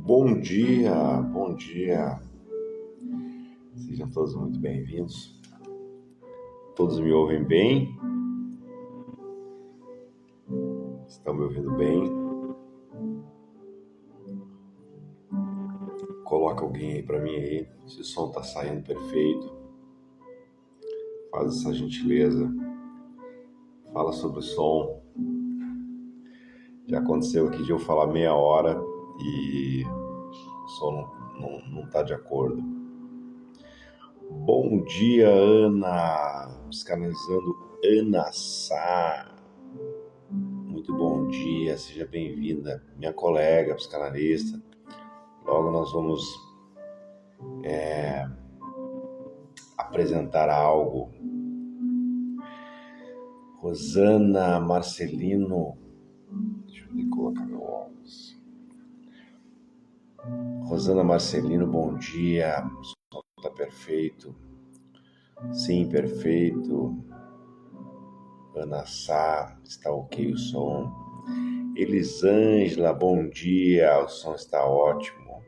Bom dia, bom dia. Sejam todos muito bem-vindos. Todos me ouvem bem? Estão me ouvindo bem? Coloca alguém aí para mim aí, se o som tá saindo perfeito. Faz essa gentileza. Fala sobre o som. Já aconteceu aqui de eu falar meia hora e o som não tá de acordo. Bom dia, Ana. Psicanalizando Ana Sá. Muito bom dia, seja bem-vinda, minha colega psicanalista. Logo nós vamos apresentar algo. Rosana Marcelino, deixa eu colocar meu óculos. Rosana Marcelino, bom dia. O som está perfeito. Sim, perfeito. Ana Sá, está ok o som. Elisângela, bom dia. O som está ótimo.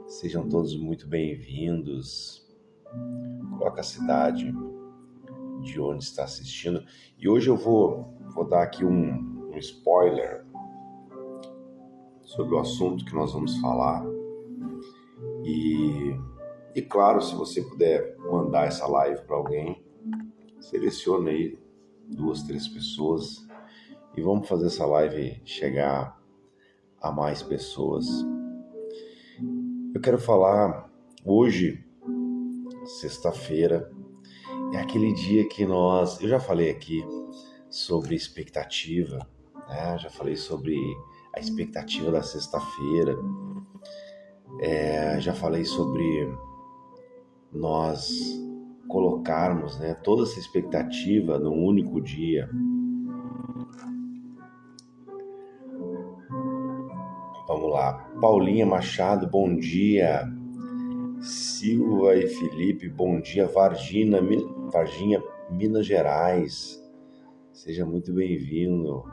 Sejam todos muito bem-vindos. Coloca a cidade de onde está assistindo. E hoje eu vou dar aqui um spoiler sobre o assunto que nós vamos falar. E claro, se você puder mandar essa live para alguém, selecione aí 2, 3 pessoas e vamos fazer essa live chegar a mais pessoas. Eu quero falar hoje, sexta-feira, é aquele dia que eu já falei aqui sobre expectativa, né? Já falei sobre a expectativa da sexta-feira, já falei sobre nós colocarmos, né, toda essa expectativa num único dia. Vamos lá, Paulinha Machado, bom dia. Silva e Felipe, bom dia. Varginha, Minas Gerais, seja muito bem-vindo,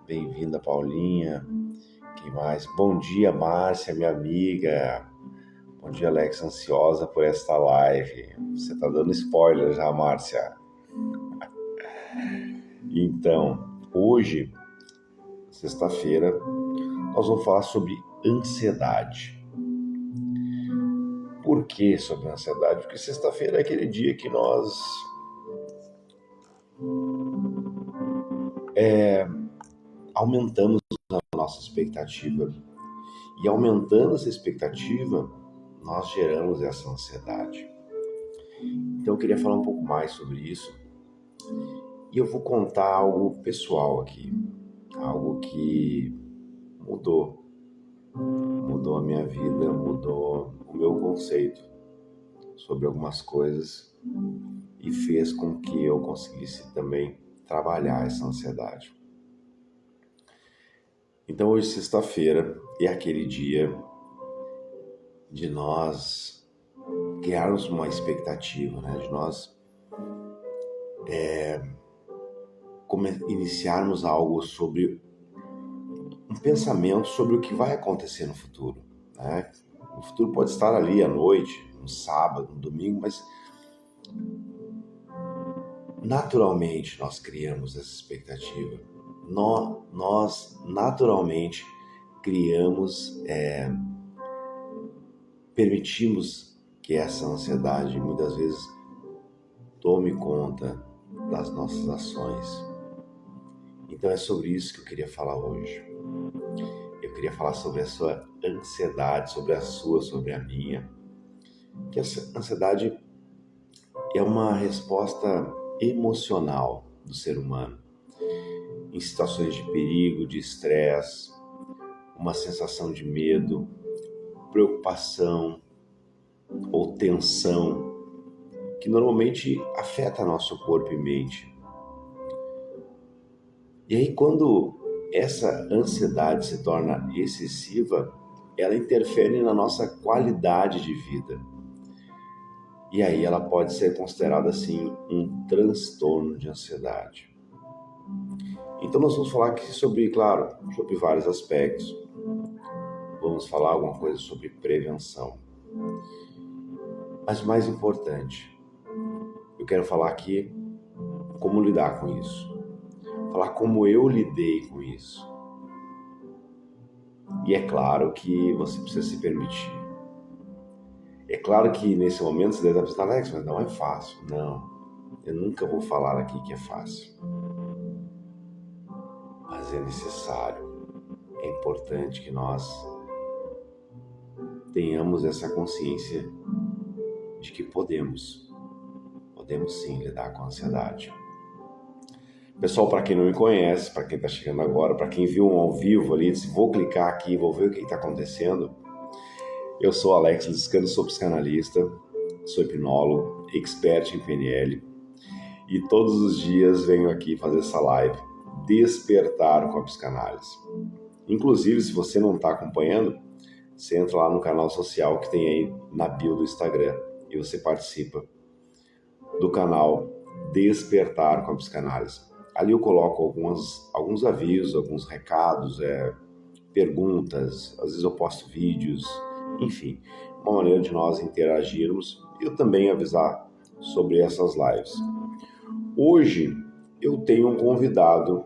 bem-vinda, Paulinha. Quem mais? Bom dia, Márcia, minha amiga. Bom dia, Alex, ansiosa por esta live. Você tá dando spoiler já, Márcia. Então, hoje, sexta-feira, nós vamos falar sobre ansiedade. Por que sobre ansiedade? Porque sexta-feira é aquele dia que nós aumentamos a nossa expectativa. E aumentando essa expectativa, nós geramos essa ansiedade. Então eu queria falar um pouco mais sobre isso. E eu vou contar algo pessoal aqui. Algo que mudou a minha vida, mudou o meu conceito sobre algumas coisas e fez com que eu conseguisse também trabalhar essa ansiedade. Então hoje, sexta-feira, é aquele dia de nós criarmos uma expectativa, né? De nós iniciarmos algo sobre um pensamento sobre o que vai acontecer no futuro, né? O futuro pode estar ali à noite, no sábado, no domingo, mas naturalmente nós criamos essa expectativa. Nós naturalmente criamos, permitimos que essa ansiedade muitas vezes tome conta das nossas ações. Então é sobre isso que eu queria falar hoje. Eu queria falar sobre a sua ansiedade, sobre a sua, sobre a minha. Que essa ansiedade é uma resposta emocional do ser humano em situações de perigo, de estresse, uma sensação de medo, preocupação ou tensão que normalmente afeta nosso corpo e mente. E aí, quando essa ansiedade se torna excessiva, ela interfere na nossa qualidade de vida. E aí ela pode ser considerada, assim, um transtorno de ansiedade. Então nós vamos falar aqui sobre, claro, sobre vários aspectos. vamos falar alguma coisa sobre prevenção. Mas mais importante, eu quero falar aqui como lidar com isso. Falar como eu lidei com isso. E é claro que você precisa se permitir. É claro que nesse momento você deve estar pensando, Alex, mas não é fácil. Não, eu nunca vou falar aqui que é fácil. Mas é necessário, é importante que nós tenhamos essa consciência de que podemos sim lidar com a ansiedade. Pessoal, para quem não me conhece, para quem está chegando agora, para quem viu um ao vivo ali, disse, vou clicar aqui, vou ver o que está acontecendo. Eu sou Alex Liscano, sou psicanalista, sou hipnólogo, expert em PNL e todos os dias venho aqui fazer essa live, Despertar com a Psicanálise. Inclusive, se você não está acompanhando, você entra lá no canal social que tem aí na bio do Instagram e você participa do canal Despertar com a Psicanálise. Ali eu coloco alguns avisos, alguns recados, perguntas, às vezes eu posto vídeos, enfim, uma maneira de nós interagirmos e eu também avisar sobre essas lives. Hoje eu tenho um convidado,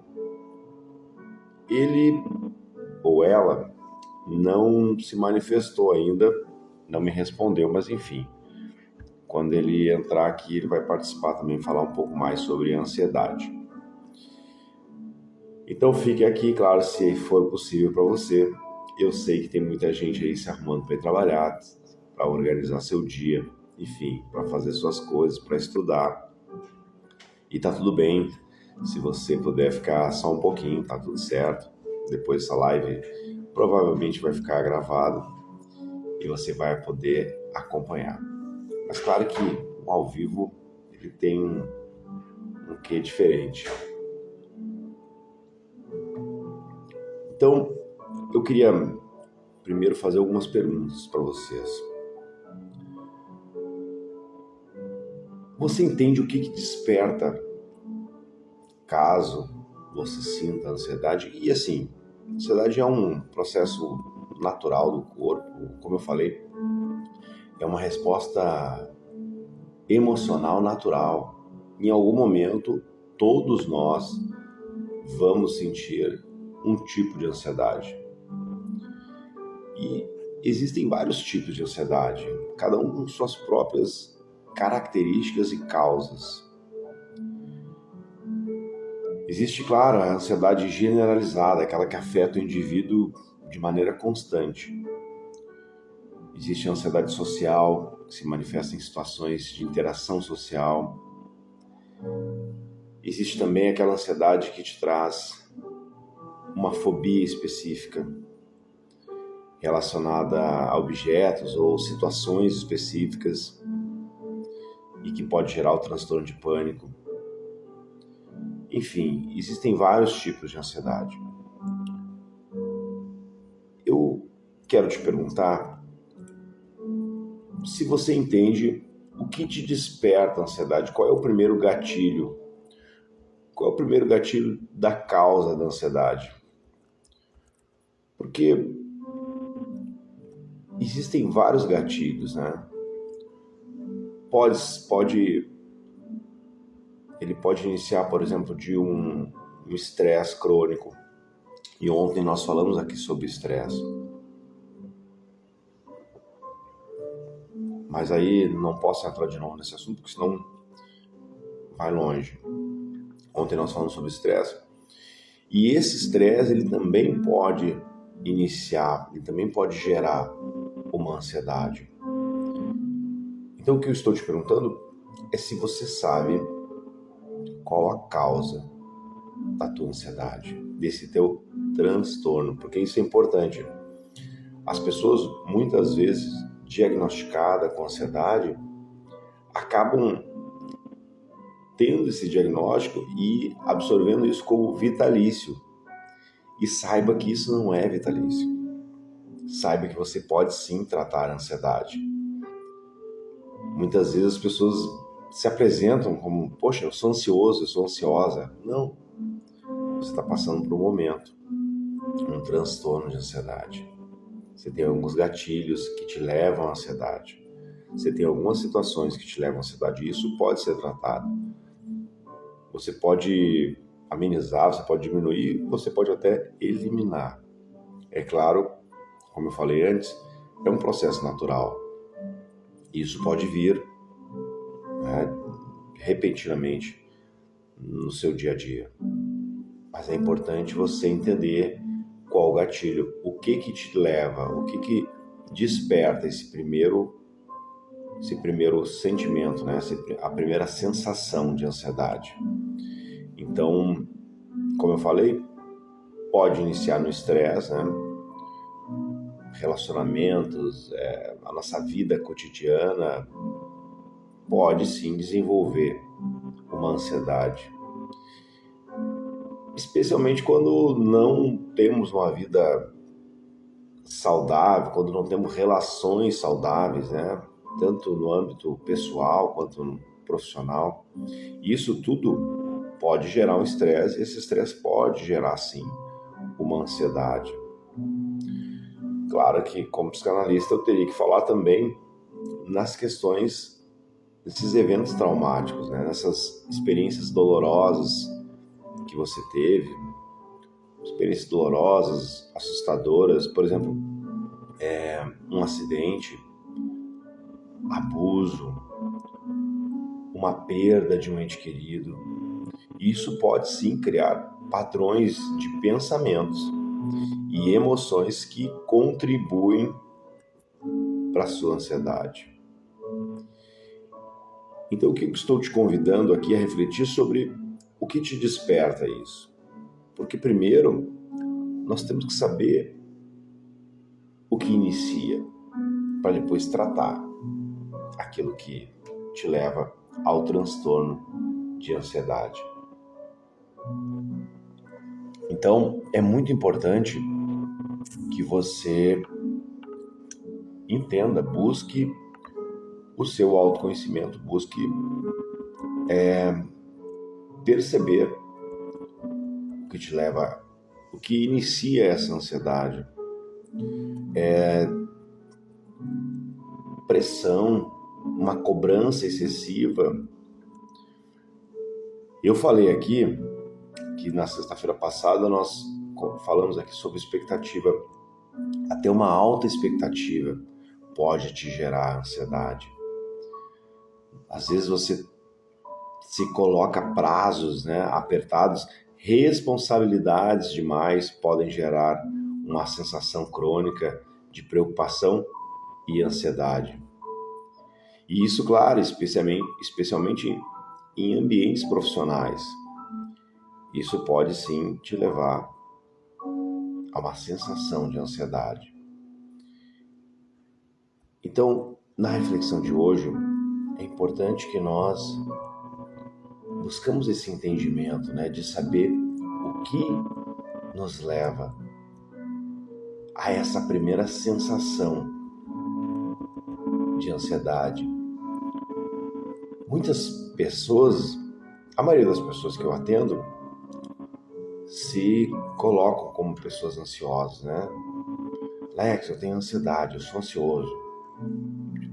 ele ou ela não se manifestou ainda, não me respondeu, mas enfim, quando ele entrar aqui ele vai participar também, falar um pouco mais sobre ansiedade. Então fique aqui, claro, se for possível para você. Eu sei que tem muita gente aí se arrumando para ir trabalhar, para organizar seu dia, enfim, para fazer suas coisas, para estudar. E tá tudo bem, se você puder ficar só um pouquinho, tá tudo certo. Depois essa live provavelmente vai ficar gravada e você vai poder acompanhar. Mas claro que o ao vivo ele tem um quê diferente. Então, eu queria primeiro fazer algumas perguntas para vocês. Você entende o que desperta caso você sinta ansiedade? E assim, ansiedade é um processo natural do corpo, como eu falei, é uma resposta emocional natural. Em algum momento, todos nós vamos sentir um tipo de ansiedade. E existem vários tipos de ansiedade, cada um com suas próprias características e causas. Existe, claro, a ansiedade generalizada, aquela que afeta o indivíduo de maneira constante. Existe a ansiedade social, que se manifesta em situações de interação social. Existe também aquela ansiedade que te traz uma fobia específica relacionada a objetos ou situações específicas e que pode gerar o transtorno de pânico. Enfim, existem vários tipos de ansiedade. Eu quero te perguntar se você entende o que te desperta a ansiedade, qual é o primeiro gatilho? Qual é o primeiro gatilho da causa da ansiedade? Porque existem vários gatilhos, né? Ele pode iniciar, por exemplo, de um estresse crônico. E ontem nós falamos aqui sobre estresse. Mas aí não posso entrar de novo nesse assunto, porque senão vai longe. Ontem nós falamos sobre estresse. E esse estresse, ele também pode iniciar, ele também pode gerar uma ansiedade. Então o que eu estou te perguntando é se você sabe qual a causa da tua ansiedade, desse teu transtorno, porque isso é importante. As pessoas, muitas vezes, diagnosticadas com ansiedade, acabam tendo esse diagnóstico e absorvendo isso como vitalício. E saiba que isso não é vitalício. Saiba que você pode sim tratar a ansiedade. Muitas vezes as pessoas se apresentam como, poxa, eu sou ansioso, eu sou ansiosa. Não, você está passando por um momento, um transtorno de ansiedade. Você tem alguns gatilhos que te levam à ansiedade. Você tem algumas situações que te levam à ansiedade e isso pode ser tratado. Você pode amenizar, você pode diminuir, você pode até eliminar. É claro, como eu falei antes, é um processo natural. Isso pode vir, né, repentinamente no seu dia a dia. Mas é importante você entender qual o gatilho, o que te leva, o que desperta esse primeiro sentimento, né? A primeira sensação de ansiedade. Então, como eu falei, pode iniciar no estresse, né? Relacionamentos, a nossa vida cotidiana pode sim desenvolver uma ansiedade. Especialmente quando não temos uma vida saudável, quando não temos relações saudáveis, né? Tanto no âmbito pessoal quanto no profissional. Isso tudo pode gerar um estresse, e esse estresse pode gerar, sim, uma ansiedade. Claro que, como psicanalista, eu teria que falar também nas questões desses eventos traumáticos, né? Nessas experiências dolorosas que você teve, experiências dolorosas, assustadoras, por exemplo, um acidente, abuso, uma perda de um ente querido. Isso pode sim criar padrões de pensamentos e emoções que contribuem para a sua ansiedade. Então, o que eu estou te convidando aqui a refletir sobre o que te desperta isso? Porque primeiro, nós temos que saber o que inicia, para depois tratar aquilo que te leva ao transtorno de ansiedade. Então, é muito importante que você entenda, busque o seu autoconhecimento, busque perceber o que te leva, o que inicia essa ansiedade. Pressão, uma cobrança excessiva. Eu falei aqui que na sexta-feira passada nós falamos aqui sobre expectativa. Até uma alta expectativa pode te gerar ansiedade. Às vezes você se coloca prazos, né, apertados, responsabilidades demais podem gerar uma sensação crônica de preocupação e ansiedade. E isso, claro, especialmente em ambientes profissionais. Isso pode sim te levar a uma sensação de ansiedade. Então, na reflexão de hoje, é importante que nós buscamos esse entendimento, né, de saber o que nos leva a essa primeira sensação de ansiedade. Muitas pessoas, a maioria das pessoas que eu atendo, se colocam como pessoas ansiosas, né? Lex, eu tenho ansiedade, eu sou ansioso.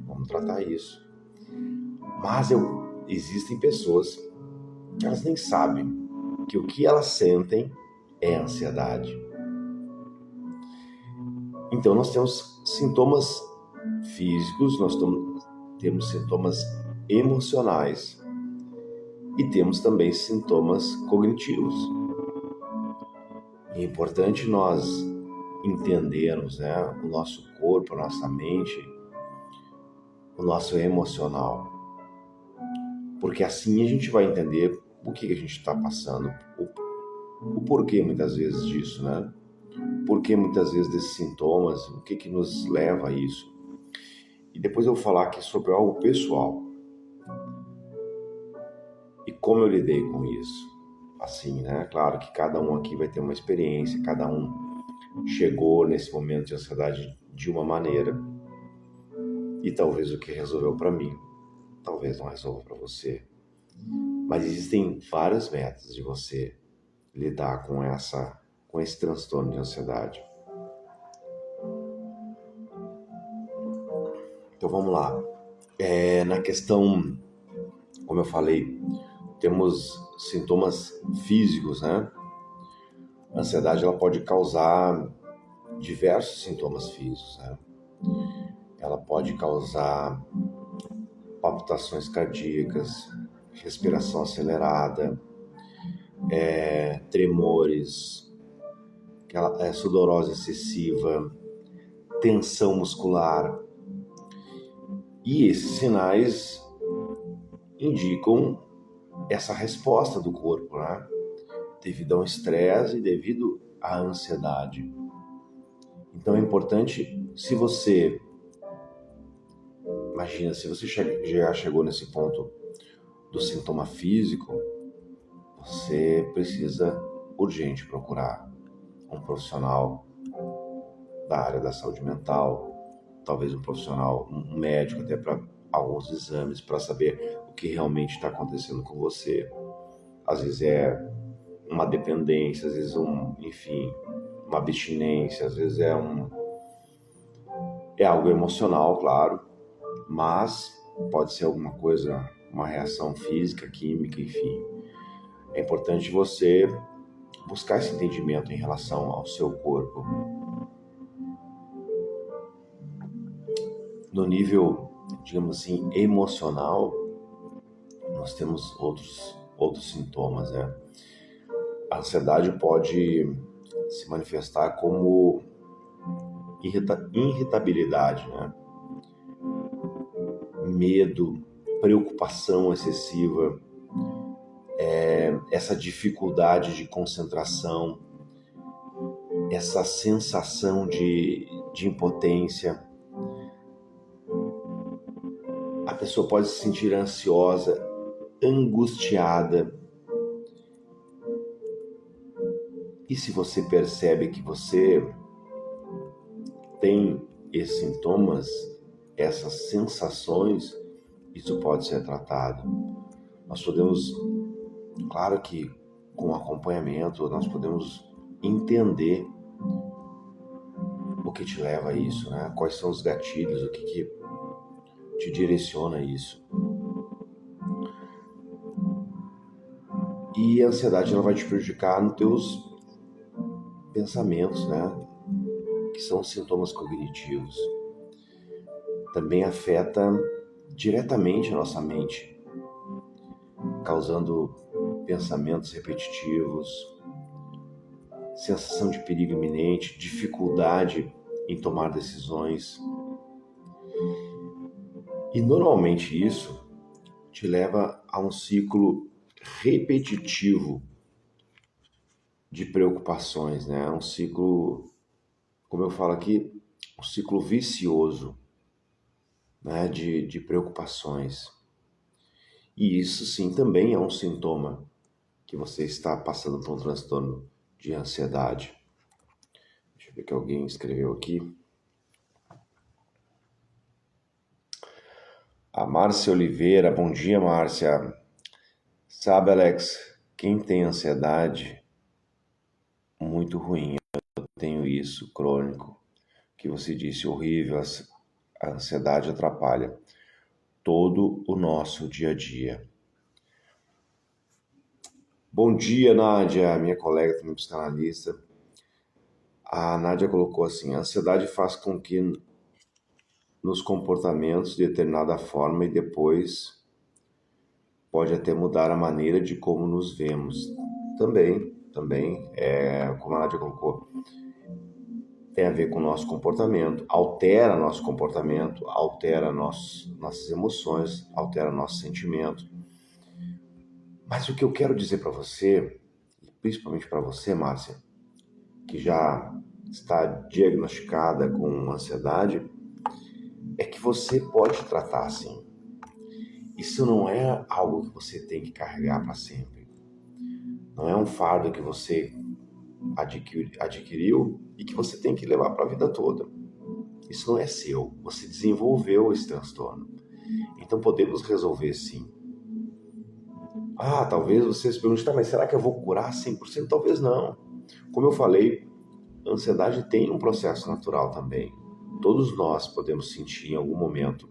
Vamos tratar isso. Mas existem pessoas que elas nem sabem que o que elas sentem é ansiedade. Então nós temos sintomas físicos, nós temos sintomas emocionais e temos também sintomas cognitivos. É importante nós entendermos, né, o nosso corpo, a nossa mente, o nosso emocional. Porque assim a gente vai entender o que a gente está passando, o porquê muitas vezes disso, né? O porquê muitas vezes desses sintomas, o que nos leva a isso. E depois eu vou falar aqui sobre algo pessoal. E como eu lidei com isso. Assim, né? Claro que cada um aqui vai ter uma experiência, cada um chegou nesse momento de ansiedade de uma maneira. E talvez o que resolveu para mim, talvez não resolva para você. Mas existem vários métodos de você lidar com esse transtorno de ansiedade. vamos lá. Na questão, como eu falei, temos sintomas físicos, né? A ansiedade ela pode causar diversos sintomas físicos, né? Ela pode causar palpitações cardíacas, respiração acelerada, tremores, sudorose excessiva, tensão muscular. E esses sinais indicam essa resposta do corpo, né? Devido ao estresse e devido à ansiedade. Então é importante, se você já chegou nesse ponto do sintoma físico, você precisa urgente procurar um profissional da área da saúde mental, talvez um profissional, um médico, até para alguns exames, para saber o que realmente está acontecendo com você. Às vezes é uma dependência, às vezes uma abstinência, às vezes é algo emocional, claro, mas pode ser alguma coisa, uma reação física, química, enfim. É importante você buscar esse entendimento em relação ao seu corpo. No nível, digamos assim, emocional, nós temos outros sintomas, né? A ansiedade pode se manifestar como irritabilidade, né? Medo, preocupação excessiva, essa dificuldade de concentração, essa sensação de impotência. A pessoa pode se sentir ansiosa, angustiada. E se você percebe que você tem esses sintomas, essas sensações, isso pode ser tratado. Nós podemos, claro que com acompanhamento, nós podemos entender o que te leva a isso, né? Quais são os gatilhos, o que te direciona a isso. E a ansiedade ela vai te prejudicar nos teus pensamentos, né? Que são sintomas cognitivos. Também afeta diretamente a nossa mente, causando pensamentos repetitivos, sensação de perigo iminente, dificuldade em tomar decisões. E normalmente isso te leva a um ciclo repetitivo de preocupações, né? Um ciclo, como eu falo aqui, um ciclo vicioso, né? de preocupações. E isso sim também é um sintoma que você está passando por um transtorno de ansiedade. Deixa eu ver que alguém escreveu aqui. A Márcia Oliveira, bom dia, Márcia. Sabe, Alex, quem tem ansiedade, muito ruim, eu tenho isso, crônico, que você disse, horrível, a ansiedade atrapalha todo o nosso dia a dia. Bom dia, Nádia, minha colega também psicanalista. A Nádia colocou assim, a ansiedade faz com que nos comportamentos de determinada forma e depois pode até mudar a maneira de como nos vemos. Também, como a Nádia colocou, tem a ver com o nosso comportamento, altera nosso comportamento, altera nossas emoções, altera nosso sentimento. Mas o que eu quero dizer para você, principalmente para você, Márcia, que já está diagnosticada com ansiedade, é que você pode tratar assim. Isso não é algo que você tem que carregar para sempre. Não é um fardo que você adquiriu e que você tem que levar para a vida toda. Isso não é seu. Você desenvolveu esse transtorno. Então podemos resolver sim. Talvez você se pergunte, mas será que eu vou curar 100%? Talvez não. Como eu falei, a ansiedade tem um processo natural também. Todos nós podemos sentir em algum momento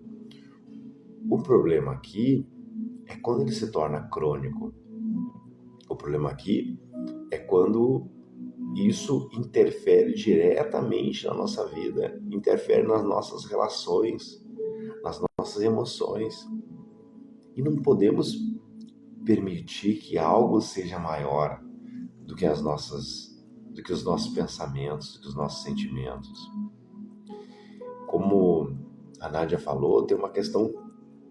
O problema aqui é quando ele se torna crônico. O problema aqui é quando isso interfere diretamente na nossa vida, interfere nas nossas relações, nas nossas emoções. E não podemos permitir que algo seja maior do que os nossos pensamentos, do que os nossos sentimentos. Como a Nádia falou, tem uma questão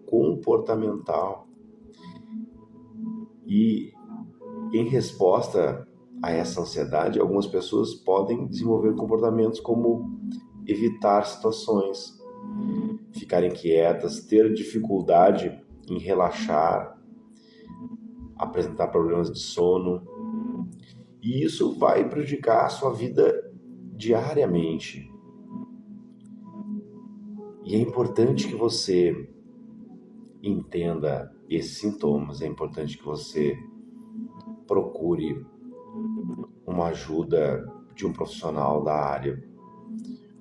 comportamental. E em resposta a essa ansiedade, algumas pessoas podem desenvolver comportamentos como evitar situações, ficarem quietas, ter dificuldade em relaxar, apresentar problemas de sono. E isso vai prejudicar a sua vida diariamente. E é importante que você entenda esses sintomas, é importante que você procure uma ajuda de um profissional da área.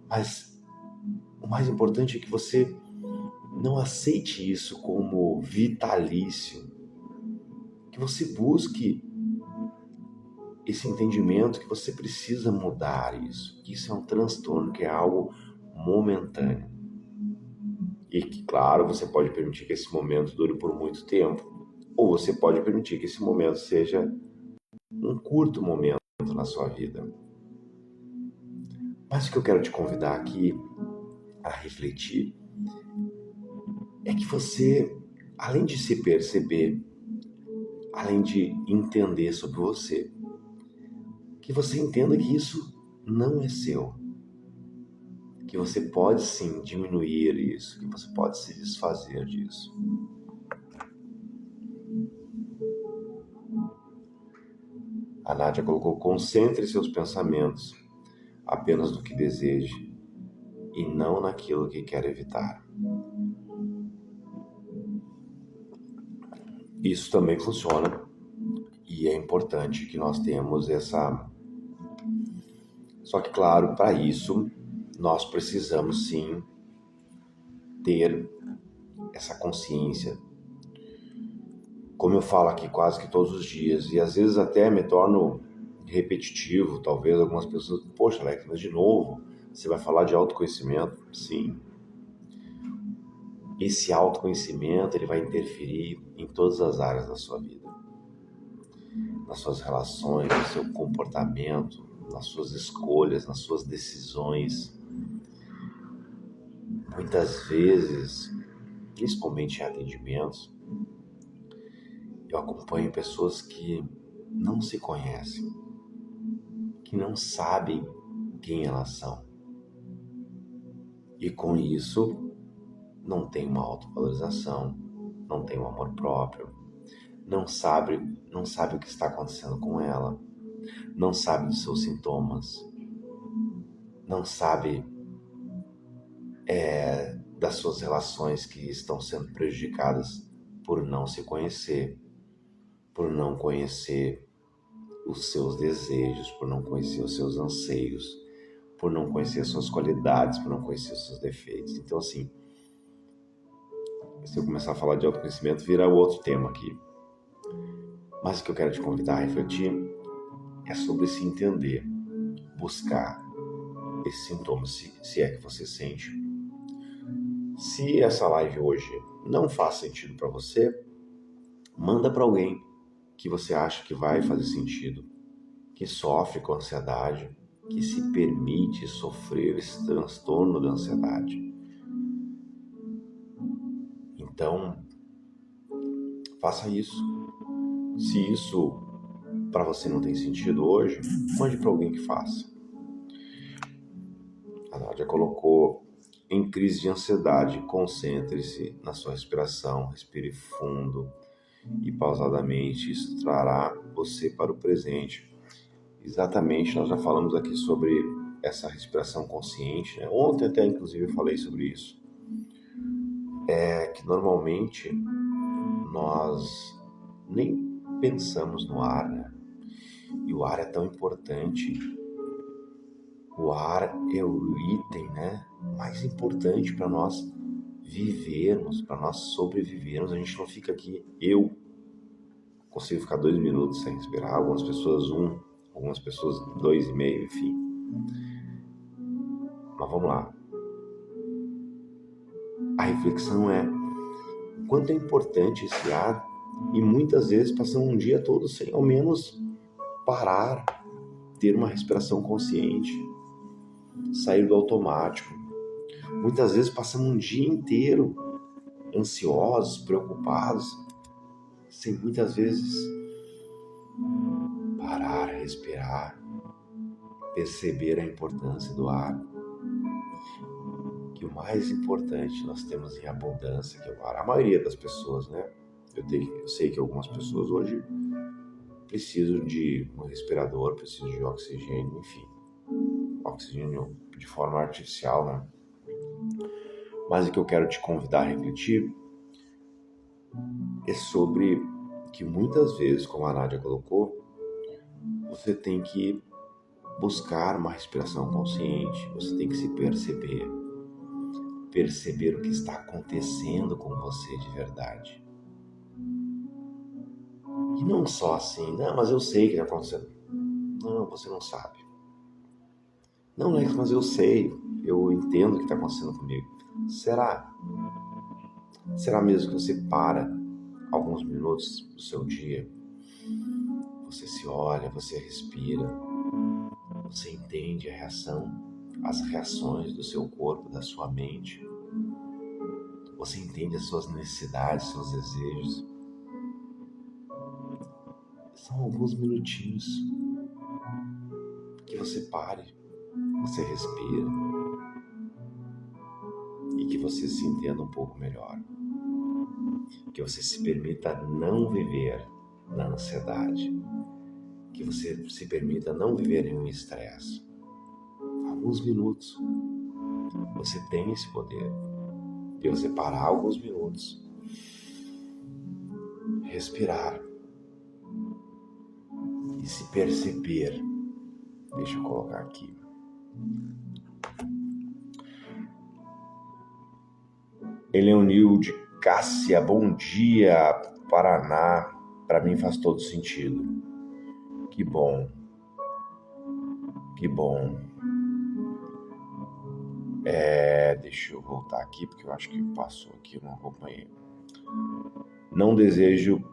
Mas o mais importante é que você não aceite isso como vitalício, que você busque esse entendimento que você precisa mudar isso, que isso é um transtorno, que é algo momentâneo. E que, claro, você pode permitir que esse momento dure por muito tempo, ou você pode permitir que esse momento seja um curto momento na sua vida. Mas o que eu quero te convidar aqui a refletir é que você, além de se perceber, além de entender sobre você, que você entenda que isso não é seu, que você pode sim diminuir isso, que você pode se desfazer disso. A Nádia colocou: concentre seus pensamentos apenas no que deseje e não naquilo que quer evitar. Isso também funciona e é importante que nós tenhamos essa... Só que, claro, para isso nós precisamos sim ter essa consciência. Como eu falo aqui quase que todos os dias, e às vezes até me torno repetitivo, talvez algumas pessoas, poxa, Alex, mas de novo, você vai falar de autoconhecimento? Sim. Esse autoconhecimento, ele vai interferir em todas as áreas da sua vida. Nas suas relações, no seu comportamento, nas suas escolhas, nas suas decisões. Muitas vezes, principalmente em atendimentos, eu acompanho pessoas que não se conhecem, que não sabem quem elas são. E com isso, não tem uma autovalorização, não tem um amor próprio, não sabe o que está acontecendo com ela, não sabe dos seus sintomas, não sabe das suas relações que estão sendo prejudicadas por não se conhecer, por não conhecer os seus desejos, por não conhecer os seus anseios, por não conhecer as suas qualidades, por não conhecer os seus defeitos. Então, assim, se eu começar a falar de autoconhecimento, vira outro tema aqui. Mas o que eu quero te convidar a refletir é sobre se entender, buscar esses sintomas, se é que você sente. Se essa live hoje não faz sentido para você, manda para alguém que você acha que vai fazer sentido, que sofre com ansiedade, que se permite sofrer esse transtorno da ansiedade. Então, faça isso. Se isso para você não tem sentido hoje, mande para alguém que faça. A Nádia colocou: em crise de ansiedade, concentre-se na sua respiração, respire fundo e pausadamente, isso trará você para o presente. Exatamente, nós já falamos aqui sobre essa respiração consciente, né? Ontem até inclusive eu falei sobre isso. É que normalmente nós nem pensamos no ar, né? E o ar é tão importante. O ar é o item, né, mais importante para nós vivermos, para nós sobrevivermos. A gente não fica aqui, eu consigo ficar 2 minutos sem respirar, algumas pessoas 1, algumas pessoas 2,5, enfim. Mas vamos lá. A reflexão é quanto é importante esse ar, e muitas vezes passamos um dia todo sem ao menos parar, ter uma respiração consciente, sair do automático. Muitas vezes passamos um dia inteiro ansiosos, preocupados, sem muitas vezes parar, respirar, perceber a importância do ar. Que o mais importante nós temos em abundância, que é o ar. A maioria das pessoas, né? Eu sei que algumas pessoas hoje precisam de um respirador, precisam de oxigênio, enfim. Oxigênio de forma artificial, né? Mas o que eu quero te convidar a refletir é sobre que muitas vezes, como a Nádia colocou, você tem que buscar uma respiração consciente, você tem que se perceber o que está acontecendo com você de verdade. E não só assim, não, mas eu sei o que está acontecendo. Não, você não sabe. Não, mas eu sei, eu entendo o que está acontecendo comigo. Será? Será mesmo que você para alguns minutos do seu dia, você se olha, você respira, você entende as reações do seu corpo, da sua mente, você entende as suas necessidades, seus desejos. São alguns minutinhos que você pare, você respira e que você se entenda um pouco melhor. Que você se permita não viver na ansiedade, que você se permita não viver em um estresse. Alguns minutos, você tem esse poder de você parar alguns minutos, respirar e se perceber. Deixa eu colocar aqui. Eleonilde Cássia, bom dia, Paraná. Para mim faz todo sentido. Que bom. Que bom. Deixa eu voltar aqui, porque eu acho que passou aqui, eu não acompanhei. Não desejo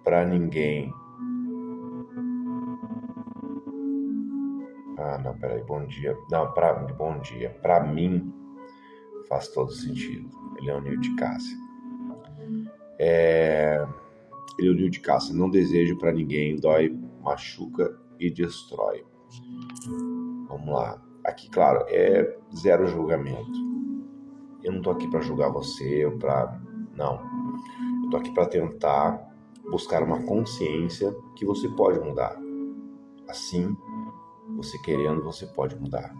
para ninguém. Não, peraí, bom dia. Não, bom dia. Para mim faz todo sentido. Eleonilde Cássia. Eleonilde Cássia, não desejo para ninguém, dói, machuca e destrói. Vamos lá. Aqui, claro, é zero julgamento. Eu não tô aqui para julgar você, não. Eu tô aqui para tentar buscar uma consciência que você pode mudar. Assim, você querendo, você pode mudar.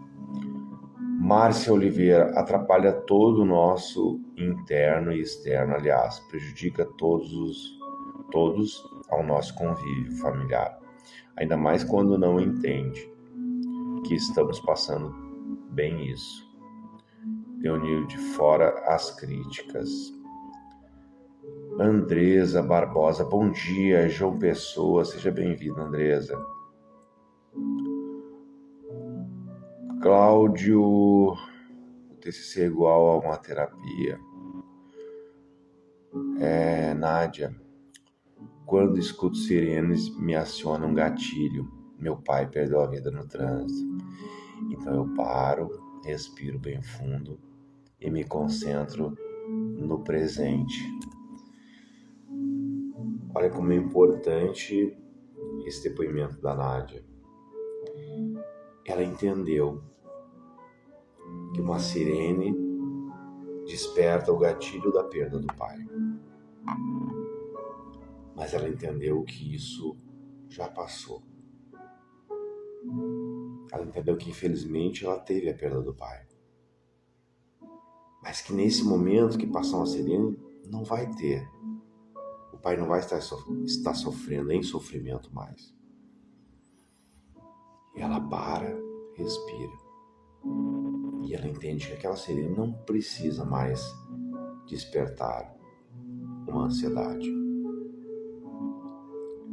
Márcia Oliveira, atrapalha todo o nosso interno e externo, aliás, prejudica todos ao nosso convívio familiar. Ainda mais quando não entende que estamos passando bem isso. Leonilde, fora as críticas. Andresa Barbosa, bom dia. João Pessoa, seja bem-vinda, Andresa. Cláudio, o TCC é igual a uma terapia. Nádia, quando escuto sirenes, me aciona um gatilho. Meu pai perdeu a vida no trânsito. Então eu paro, respiro bem fundo e me concentro no presente. Olha como é importante esse depoimento da Nádia. Ela entendeu que uma sirene desperta o gatilho da perda do pai. Mas ela entendeu que isso já passou. Ela entendeu que, infelizmente, ela teve a perda do pai. Mas que nesse momento que passar uma sirene, não vai ter. O pai não vai estar sofrendo em sofrimento mais. E ela para, respira. E ela entende que aquela sirene não precisa mais despertar uma ansiedade.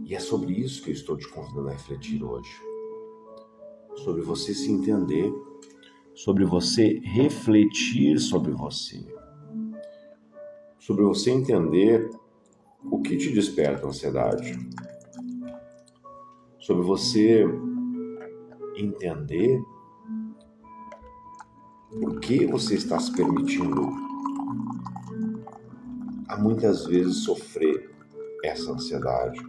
E é sobre isso que eu estou te convidando a refletir hoje. Sobre você se entender, sobre você refletir sobre você. Sobre você entender o que te desperta a ansiedade. Sobre você entender por que você está se permitindo a muitas vezes sofrer essa ansiedade.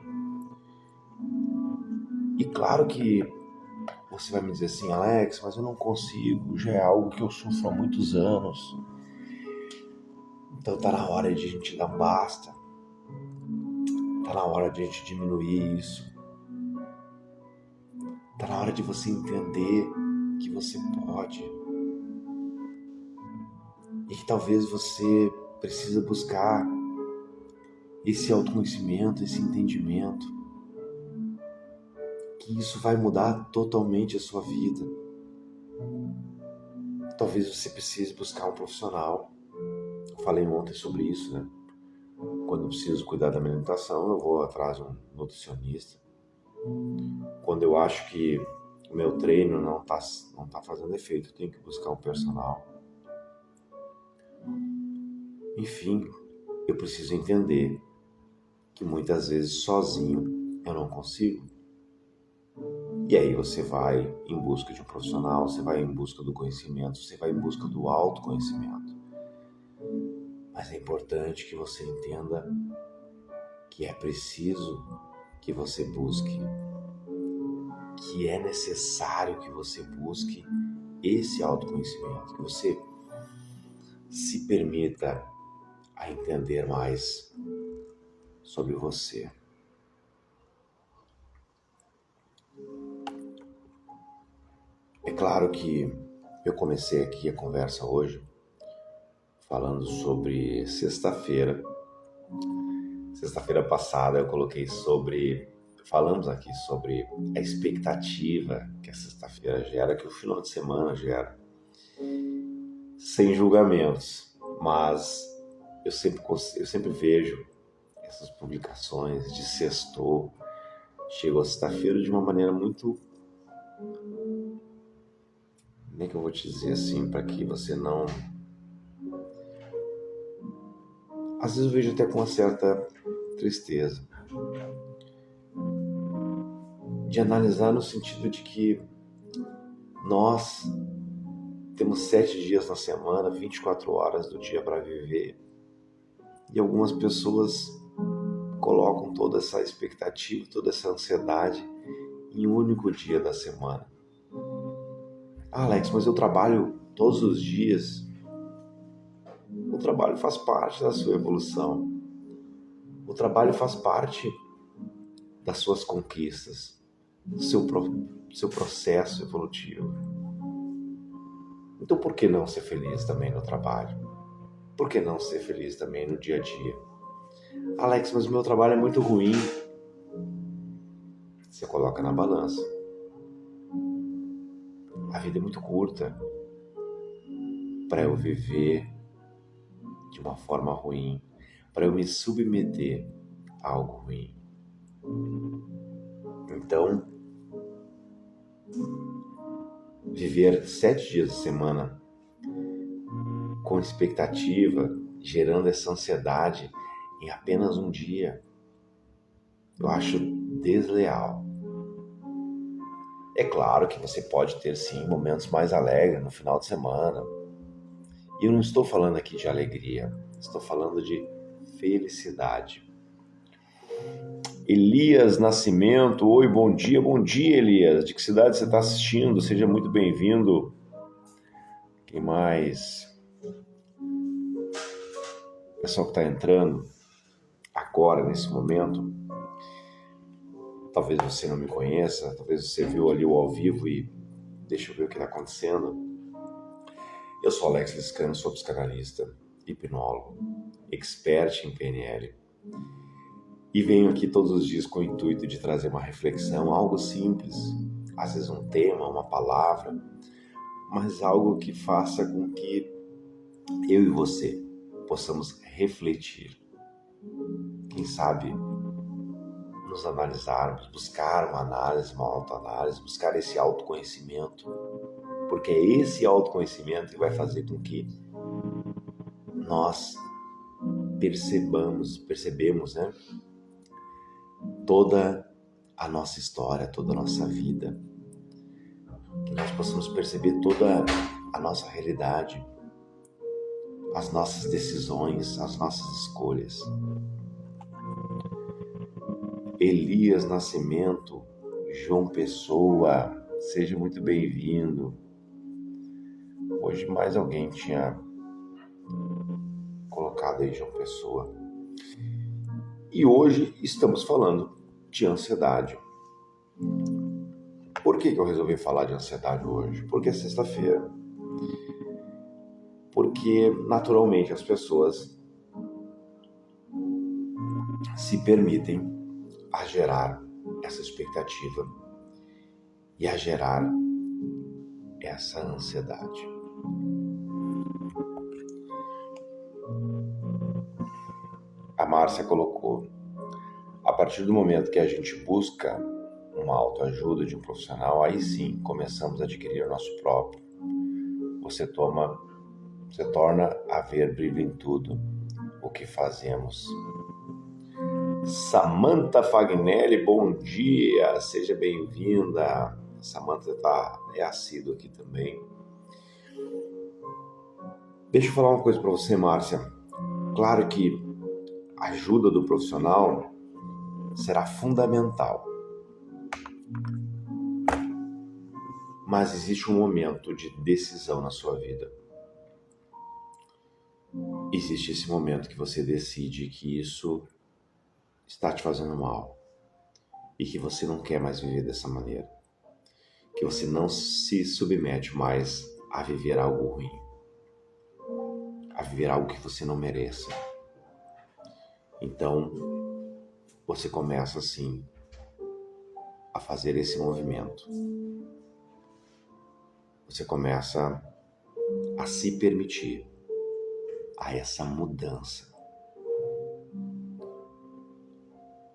E claro que você vai me dizer assim, Alex, mas eu não consigo, já é algo que eu sofro há muitos anos. Então tá na hora de a gente dar um basta. Tá na hora de a gente diminuir isso. Tá na hora de você entender que você pode. E que talvez você precisa buscar esse autoconhecimento, esse entendimento. Que isso vai mudar totalmente a sua vida. Talvez você precise buscar um profissional. Eu falei ontem sobre isso, né? Quando eu preciso cuidar da minha alimentação, eu vou atrás de um nutricionista. Quando eu acho que o meu treino não tá fazendo efeito, eu tenho que buscar um personal. Enfim, eu preciso entender que muitas vezes sozinho eu não consigo. E aí você vai em busca de um profissional, você vai em busca do conhecimento, você vai em busca do autoconhecimento. Mas é importante que você entenda que é preciso que você busque, que é necessário que você busque esse autoconhecimento, que você se permita a entender mais sobre você. É claro que eu comecei aqui a conversa hoje falando sobre sexta-feira. Sexta-feira passada eu falamos aqui sobre a expectativa que a sexta-feira gera, que o final de semana gera. Sem julgamentos, mas eu sempre vejo essas publicações de sextou, chegou a sexta-feira de uma maneira muito... Como é que eu vou te dizer assim, para que você não... Às vezes eu vejo até com uma certa tristeza. De analisar no sentido de que nós temos 7 dias na semana, 24 horas do dia para viver. E algumas pessoas colocam toda essa expectativa, toda essa ansiedade em um único dia da semana. Ah, Alex, mas eu trabalho todos os dias. O trabalho faz parte da sua evolução. O trabalho faz parte das suas conquistas, do seu processo evolutivo. Então por que não ser feliz também no trabalho? Por que não ser feliz também no dia a dia? Alex, mas o meu trabalho é muito ruim. Você coloca na balança. A vida é muito curta para eu viver de uma forma ruim, para eu me submeter a algo ruim. Então, viver 7 dias da semana com expectativa, gerando essa ansiedade em apenas um dia, eu acho desleal. É claro que você pode ter sim momentos mais alegres no final de semana. E eu não estou falando aqui de alegria, estou falando de felicidade. Elias Nascimento, oi, bom dia Elias, de que cidade você está assistindo? Seja muito bem-vindo. Quem mais? O pessoal que está entrando agora, nesse momento, talvez você não me conheça, talvez você viu ali o ao vivo e deixa eu ver o que está acontecendo. Eu sou Alex Liscano, sou psicanalista, hipnólogo, expert em PNL. E venho aqui todos os dias com o intuito de trazer uma reflexão, algo simples, às vezes um tema, uma palavra, mas algo que faça com que eu e você possamos refletir. Quem sabe nos analisarmos, buscar uma análise, uma autoanálise, buscar esse autoconhecimento, porque é esse autoconhecimento que vai fazer com que nós percebemos, né, toda a nossa história, toda a nossa vida, que nós possamos perceber toda a nossa realidade, as nossas decisões, as nossas escolhas. Elias Nascimento, João Pessoa, seja muito bem-vindo. Hoje mais alguém tinha colocado aí João Pessoa. E hoje estamos falando de ansiedade. Por que eu resolvi falar de ansiedade hoje? Porque é sexta-feira. Porque naturalmente as pessoas se permitem a gerar essa expectativa e a gerar essa ansiedade. A Márcia colocou: a partir do momento que a gente busca uma autoajuda de um profissional, aí sim começamos a adquirir o nosso próprio. Você torna a ver brilho em tudo o que fazemos. Samantha Fagnelli, bom dia, seja bem-vinda. Samantha é assídua aqui também. Deixa eu falar uma coisa para você, Márcia. Claro que a ajuda do profissional será fundamental. Mas existe um momento de decisão na sua vida. Existe esse momento que você decide que isso está te fazendo mal e que você não quer mais viver dessa maneira, que você não se submete mais a viver algo ruim, a viver algo que você não mereça. Então, você começa assim a fazer esse movimento. Você começa a se permitir a essa mudança.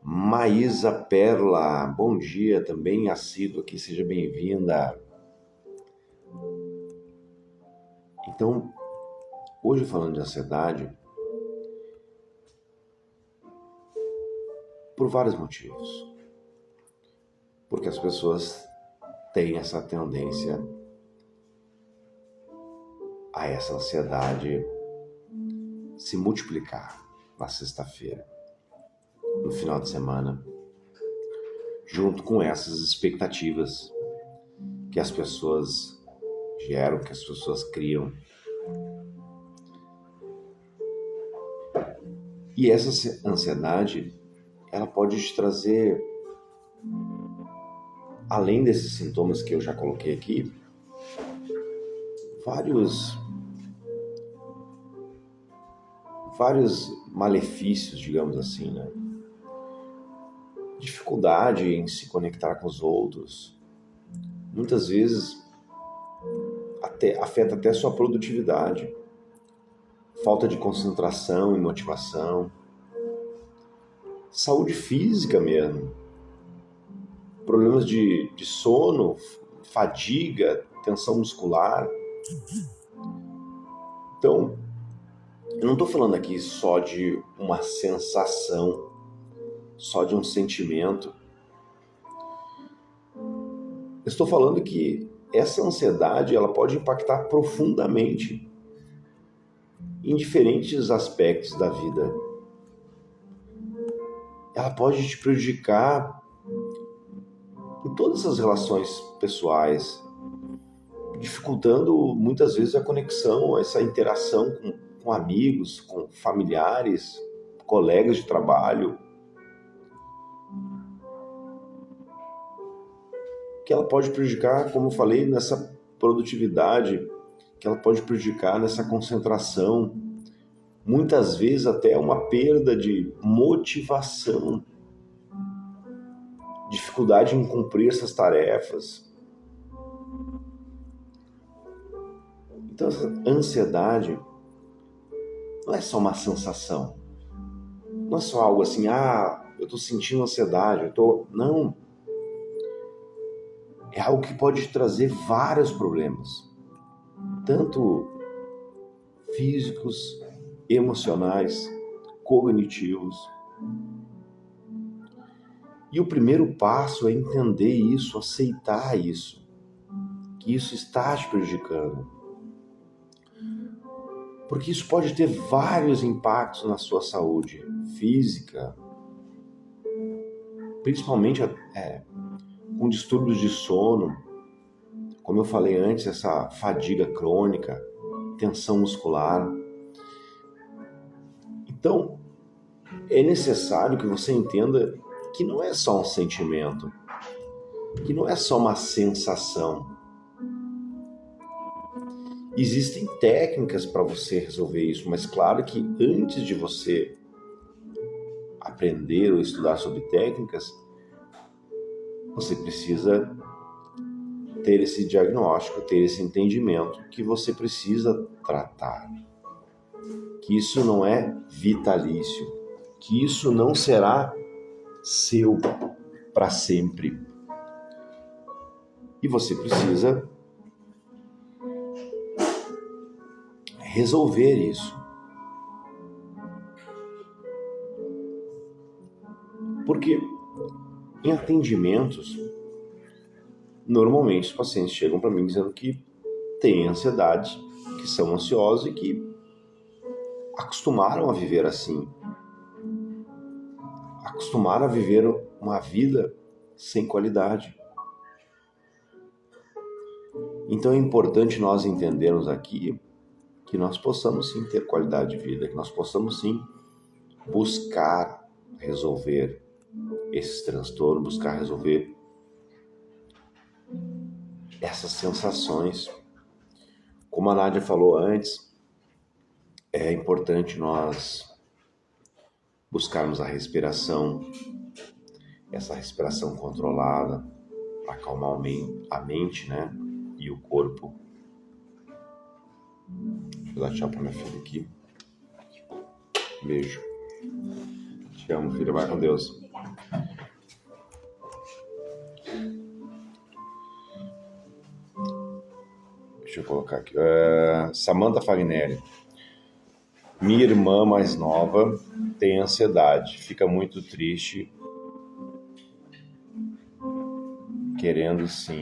Maísa Perla, bom dia, também assíduo aqui, seja bem-vinda. Então, hoje falando de ansiedade, por vários motivos. Porque as pessoas têm essa tendência a essa ansiedade se multiplicar na sexta-feira, no final de semana, junto com essas expectativas que as pessoas geram, que as pessoas criam. E essa ansiedade, ela pode te trazer, além desses sintomas que eu já coloquei aqui, vários malefícios, digamos assim, né? Dificuldade em se conectar com os outros. Muitas vezes afeta até a sua produtividade. Falta de concentração e motivação. Saúde física mesmo. Problemas de sono, fadiga, tensão muscular. Então, eu não estou falando aqui só de uma sensação, só de um sentimento. Eu estou falando que essa ansiedade ela pode impactar profundamente em diferentes aspectos da vida. Ela pode te prejudicar em todas as relações pessoais, dificultando muitas vezes a conexão, essa interação com amigos, com familiares, colegas de trabalho. Que ela pode prejudicar, como eu falei, nessa produtividade, que ela pode prejudicar nessa concentração, muitas vezes até uma perda de motivação, dificuldade em cumprir essas tarefas. Então, essa ansiedade não é só uma sensação, não é só algo assim, eu estou sentindo ansiedade, Não, é algo que pode trazer vários problemas, tanto físicos, emocionais, cognitivos. E o primeiro passo é entender isso, aceitar isso, que isso está te prejudicando. Porque isso pode ter vários impactos na sua saúde física, principalmente com distúrbios de sono, como eu falei antes, essa fadiga crônica, tensão muscular. Então, é necessário que você entenda que não é só um sentimento, que não é só uma sensação. Existem técnicas para você resolver isso, mas claro que antes de você aprender ou estudar sobre técnicas, você precisa ter esse diagnóstico, ter esse entendimento que você precisa tratar. Que isso não é vitalício, que isso não será seu para sempre. E você precisa resolver isso. Porque em atendimentos, normalmente os pacientes chegam para mim dizendo que têm ansiedade, que são ansiosos e que acostumaram a viver assim. Acostumaram a viver uma vida sem qualidade. Então é importante nós entendermos aqui que nós possamos sim ter qualidade de vida, que nós possamos sim buscar resolver esses transtornos, buscar resolver essas sensações. Como a Nádia falou antes, é importante nós buscarmos a respiração, essa respiração controlada, para acalmar a mente, né? E o corpo. Vou dar tchau para minha filha aqui. Beijo. Te amo, filha. Vai com Deus. Deixa eu colocar aqui. Samantha Fagnelli. Minha irmã mais nova tem ansiedade. Fica muito triste. Querendo sim.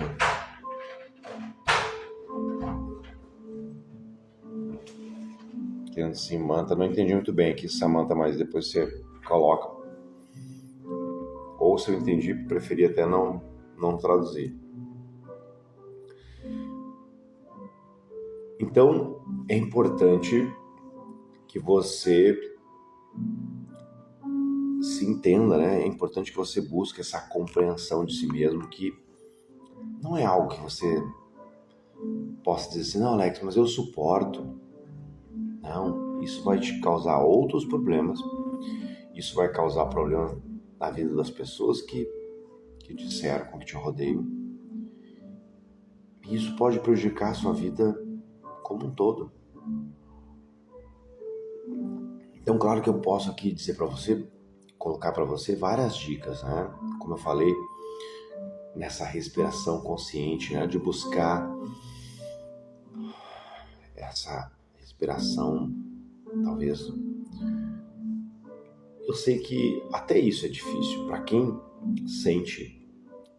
Querendo sim, Manta. Não entendi muito bem aqui, Samantha, mas depois você coloca. Ou se eu entendi, preferi até não traduzir. Então, é importante que você se entenda, né? É importante que você busque essa compreensão de si mesmo, que não é algo que você possa dizer assim, não, Alex, mas eu suporto. Não, isso vai te causar outros problemas, isso vai causar problemas na vida das pessoas que te cercam, que te rodeiam. E isso pode prejudicar a sua vida como um todo. Então, claro que eu posso aqui dizer para você, colocar para você várias dicas, né? Como eu falei, nessa respiração consciente, né? De buscar essa respiração, talvez. Eu sei que até isso é difícil. Para quem sente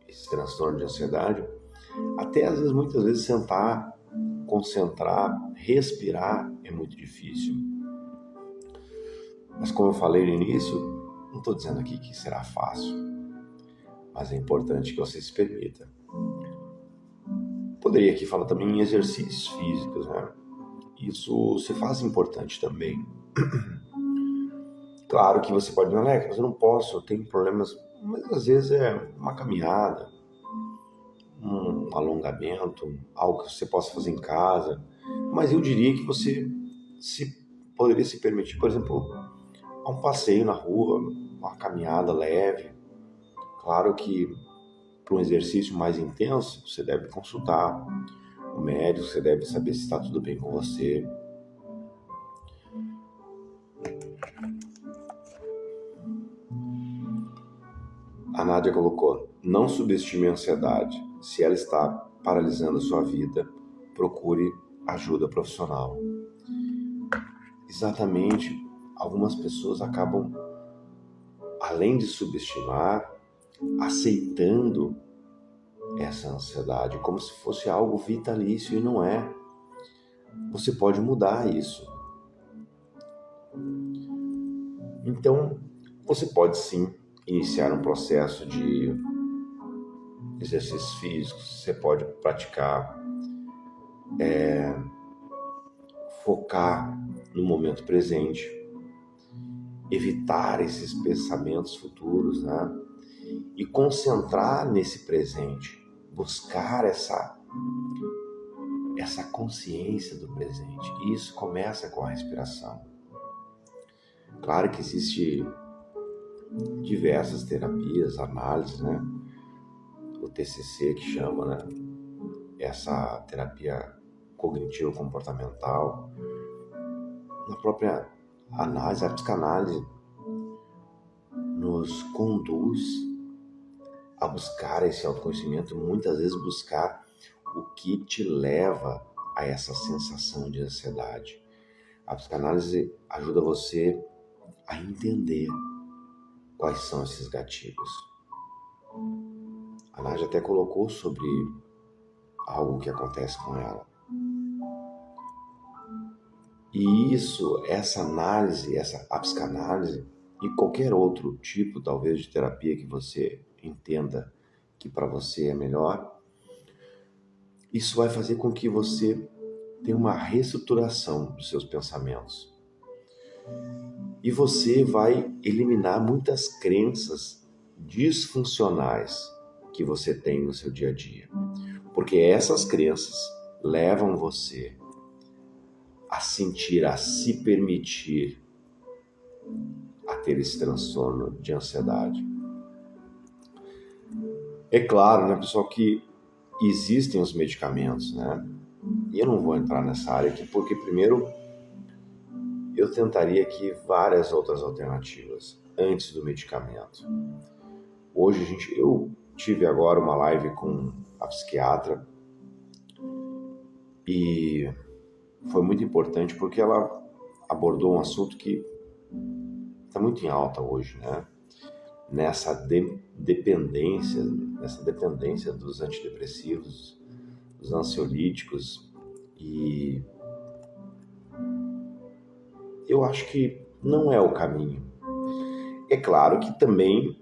esse transtorno de ansiedade, até às vezes, muitas vezes, sentar, concentrar, respirar é muito difícil. Mas como eu falei no início, não estou dizendo aqui que será fácil, mas é importante que você se permita. Poderia aqui falar também em exercícios físicos, né? Isso se faz importante também. Claro que você pode dizer, Alex, mas eu não posso, eu tenho problemas, mas às vezes é uma caminhada, um alongamento, algo que você possa fazer em casa. Mas eu diria que você poderia se permitir, por exemplo, um passeio na rua, uma caminhada leve. Claro que para um exercício mais intenso, você deve consultar o médico, você deve saber se está tudo bem com você. A Nádia colocou: não subestime a ansiedade. Se ela está paralisando a sua vida, procure ajuda profissional. Exatamente, algumas pessoas acabam, além de subestimar, aceitando essa ansiedade como se fosse algo vitalício, e não é. Você pode mudar isso. Então, você pode sim iniciar um processo de exercícios físicos, você pode praticar, focar no momento presente, evitar esses pensamentos futuros, né? E concentrar nesse presente, buscar essa consciência do presente. E isso começa com a respiração. Claro que existe diversas terapias, análises, né? O TCC que chama, né? Essa terapia cognitivo-comportamental. Na própria análise, a psicanálise nos conduz a buscar esse autoconhecimento, muitas vezes buscar o que te leva a essa sensação de ansiedade. A psicanálise ajuda você a entender quais são esses gatilhos. A Nádia até colocou sobre algo que acontece com ela. E isso, essa análise, a psicanálise e qualquer outro tipo, talvez, de terapia que você entenda que para você é melhor, isso vai fazer com que você tenha uma reestruturação dos seus pensamentos. E você vai eliminar muitas crenças disfuncionais que você tem no seu dia a dia. Porque essas crenças levam você a sentir, a se permitir a ter esse transtorno de ansiedade. É claro, né, pessoal, que existem os medicamentos, né? E eu não vou entrar nessa área aqui, porque primeiro eu tentaria aqui várias outras alternativas antes do medicamento. Hoje eu tive agora uma live com a psiquiatra e foi muito importante porque ela abordou um assunto que está muito em alta hoje, né? Nessa dependência dos antidepressivos, dos ansiolíticos, e eu acho que não é o caminho. É claro que também,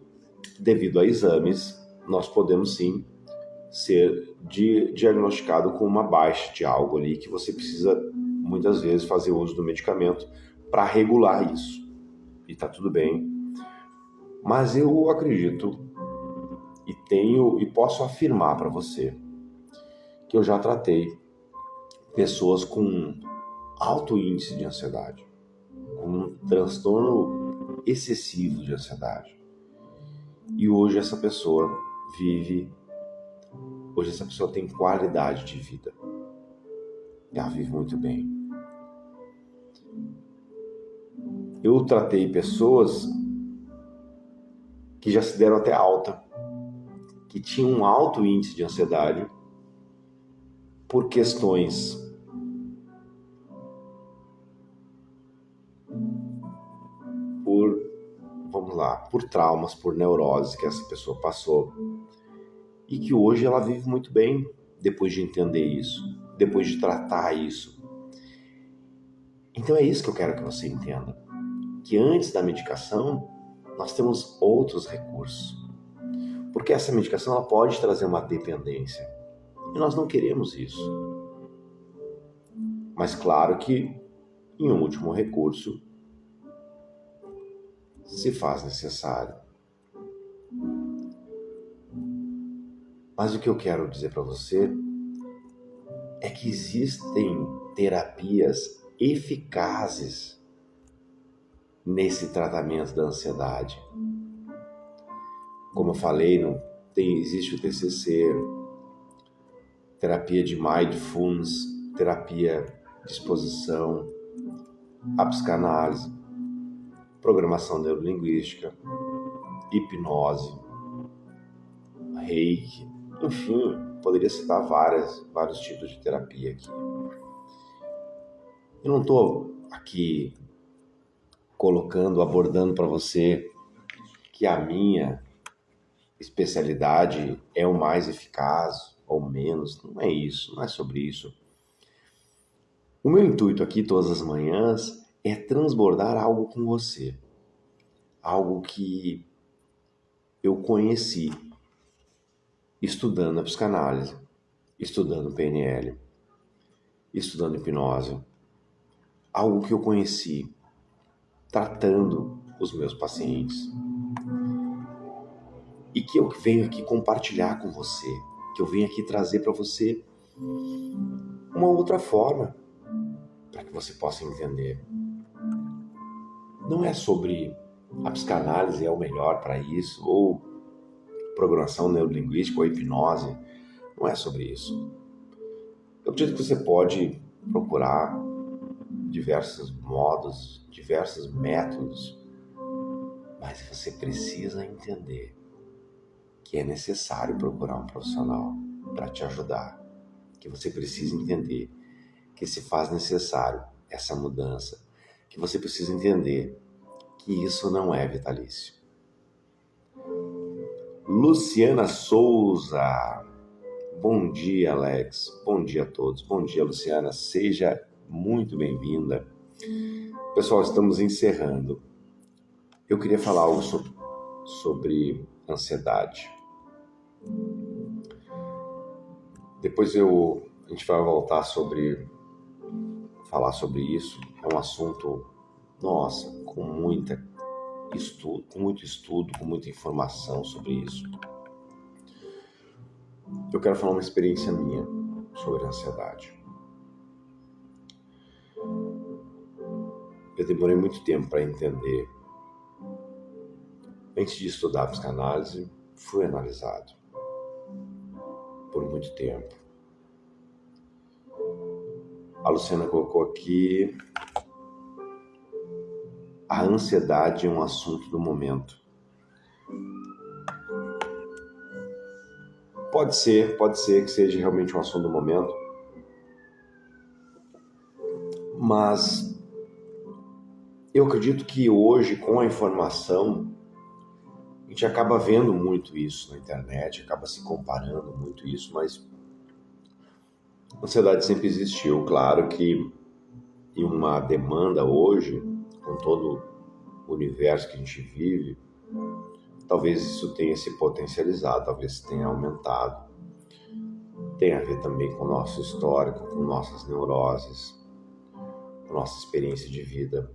devido a exames, nós podemos sim ser diagnosticado com uma baixa de algo ali, que você precisa muitas vezes fazer uso do medicamento para regular isso. E está tudo bem. Mas eu acredito e posso afirmar para você que eu já tratei pessoas com alto índice de ansiedade, com um transtorno excessivo de ansiedade. E hoje essa pessoa tem qualidade de vida. Ela vive muito bem. Eu tratei pessoas que já se deram até alta, que tinham um alto índice de ansiedade por questões por traumas, por neuroses que essa pessoa passou, e que hoje ela vive muito bem depois de entender isso, depois de tratar isso. Então é isso que eu quero que você entenda, que antes da medicação nós temos outros recursos, porque essa medicação ela pode trazer uma dependência, e nós não queremos isso. Mas claro que, em um último recurso, se faz necessário. Mas o que eu quero dizer para você é que existem terapias eficazes nesse tratamento da ansiedade. Como eu falei, existe o TCC, terapia de mindfulness, terapia de exposição, a psicanálise, programação neurolinguística, hipnose, reiki, enfim, poderia citar vários tipos de terapia aqui. Eu não estou aqui abordando para você que a minha especialidade é o mais eficaz ou menos. Não é isso, não é sobre isso. O meu intuito aqui todas as manhãs é transbordar algo com você. Algo que eu conheci estudando a psicanálise, estudando PNL, estudando hipnose. Algo que eu conheci tratando os meus pacientes. E que eu venho aqui compartilhar com você, que eu venho aqui trazer para você uma outra forma para que você possa entender. Não é sobre a psicanálise é o melhor para isso, ou programação neurolinguística, ou hipnose. Não é sobre isso. Eu acredito que você pode procurar diversos modos, diversos métodos, mas você precisa entender que é necessário procurar um profissional para te ajudar, que você precisa entender que se faz necessário essa mudança, que você precisa entender que isso não é vitalício. Luciana Souza, bom dia, Alex, bom dia a todos, bom dia, Luciana, seja muito bem-vinda. Pessoal, estamos encerrando. Eu queria falar algo sobre ansiedade. Depois a gente vai voltar falar sobre isso. É um assunto, nossa, com muito estudo, com muita informação sobre isso. Eu quero falar uma experiência minha sobre a ansiedade. Eu demorei muito tempo para entender. Antes de estudar a psicanálise, fui analisado por muito tempo. A Luciana colocou aqui: a ansiedade é um assunto do momento. Pode ser que seja realmente um assunto do momento, mas eu acredito que hoje, com a informação, a gente acaba vendo muito isso na internet, acaba se comparando muito isso, mas a ansiedade sempre existiu. Claro que em uma demanda hoje, com todo o universo que a gente vive, talvez isso tenha se potencializado, talvez tenha aumentado. Tem a ver também com o nosso histórico, com nossas neuroses, com nossa experiência de vida,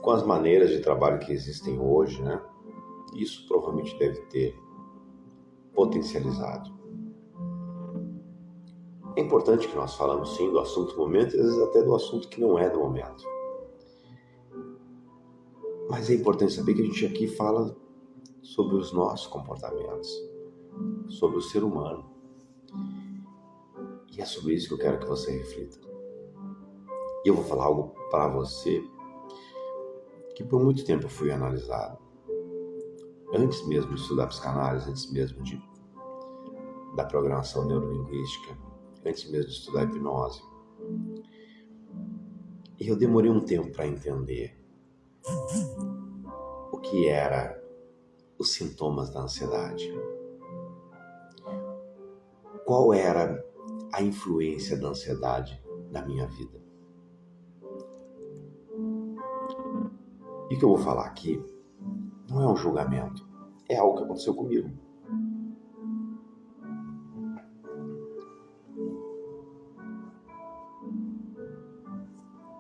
com as maneiras de trabalho que existem hoje, né? Isso provavelmente deve ter potencializado. É importante que nós falamos sim do assunto do momento e às vezes até do assunto que não é do momento. Mas é importante saber que a gente aqui fala sobre os nossos comportamentos, sobre o ser humano. E é sobre isso que eu quero que você reflita. E eu vou falar algo para você que por muito tempo eu fui analisado. Antes mesmo de estudar psicanálise, antes mesmo da programação neurolinguística, antes mesmo de estudar hipnose. E eu demorei um tempo para entender o que eram os sintomas da ansiedade. Qual era a influência da ansiedade na minha vida? E o que eu vou falar aqui não é um julgamento, é algo que aconteceu comigo.